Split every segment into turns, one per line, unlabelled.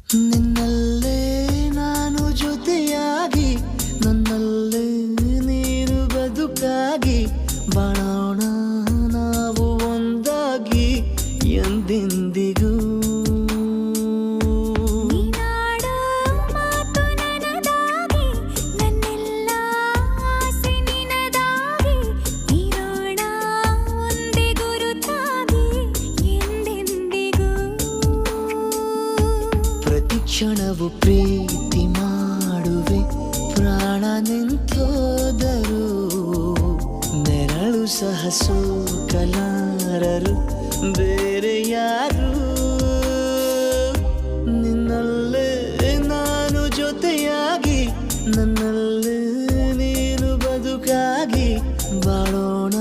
ನಿನ್ನಲ್ಲೇ ನಾನು ಜೊತೆಯಾಗಿ ನನ್ನಲ್ಲೇ ನೀನು ಬದುಕಾಗಿ ಬಾಳೋಣ ನಾವು ಒಂದಾಗಿ ಎಂದೆಂದಿಗೂ. ಕ್ಷಣವು ಪ್ರೀತಿ ಮಾಡುವೆ ಪ್ರಾಣ ನಿಂತೋದರು ನೆರಳು ಸಹ ಸೋಕಲಾರರು ಬೇರೆ ಯಾರು. ನಿನ್ನಲ್ಲೇ ನಾನು ಜೊತೆಯಾಗಿ ನನ್ನಲ್ಲೇ ನೀನು ಬದುಕಾಗಿ ಬಾಳೋಣ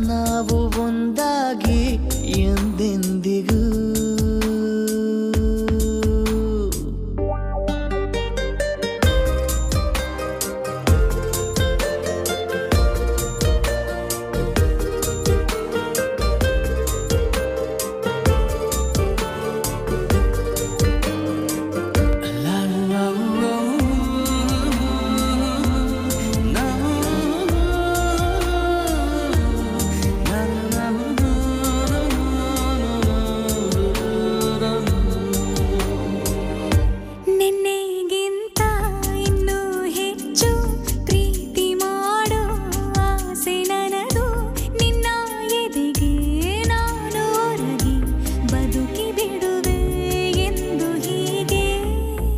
ನಾವು ಒಂದಾಗಿ ಎಂದೆಂದಿಗೂ.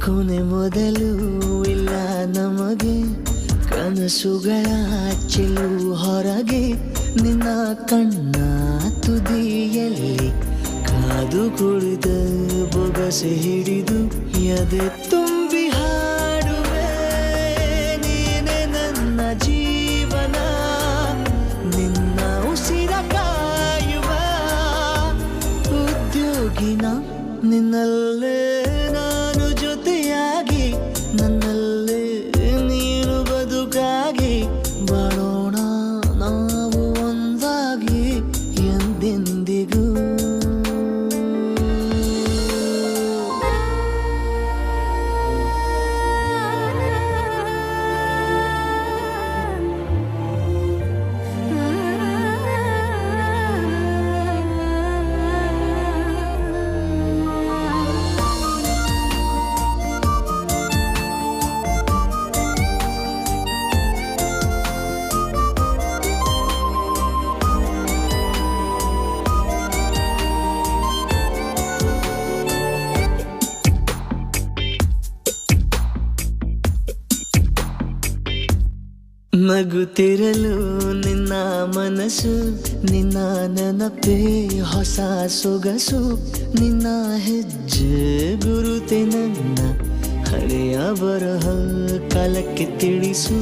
ಕೊನೆ ಮೊದಲು ಇಲ್ಲ ನಮಗೆ ಕನಸುಗಳ ಚೆಲು ಹೊರಗೆ ನಿನ್ನ ಕಣ್ಣ ತುದಿಯಲ್ಲಿ ಕಾದು ಕುಳಿತ ಬೊಗಸೆ ಹಿಡಿದು ಎದೆ ತುಂಬಿ ಹಾಡುವೆ ನೀನೆ ನನ್ನ ಜೀವನ ನಿನ್ನ ಉಸಿರ ಕಾಯುವ ಉದ್ಯೋಗಿನ ನಿನ್ನಲ್ಲೇ ನಾನು ಜೊತೆಯಾಗಿ ನನ್ನಲ್ಲೇ ನೀನು ಬದುಕಾಗಿ ಬಾಳೋಣ ನಾವು ಒಂದಾಗಿ ಎಂದೆಂದಿಗೂ. ನಗುತ್ತಿರಲು ನಿನ್ನ ಮನಸ್ಸು ನಿನ್ನ ನೆನಪೇ ಹೊಸ ಸೊಗಸು ನಿನ್ನ ಹೆಜ್ಜೆ ಗುರುತೆ ನನ್ನ ಹಳೆಯ ಬರಹ ಕಾಲಕ್ಕೆ ತಿಳಿಸು.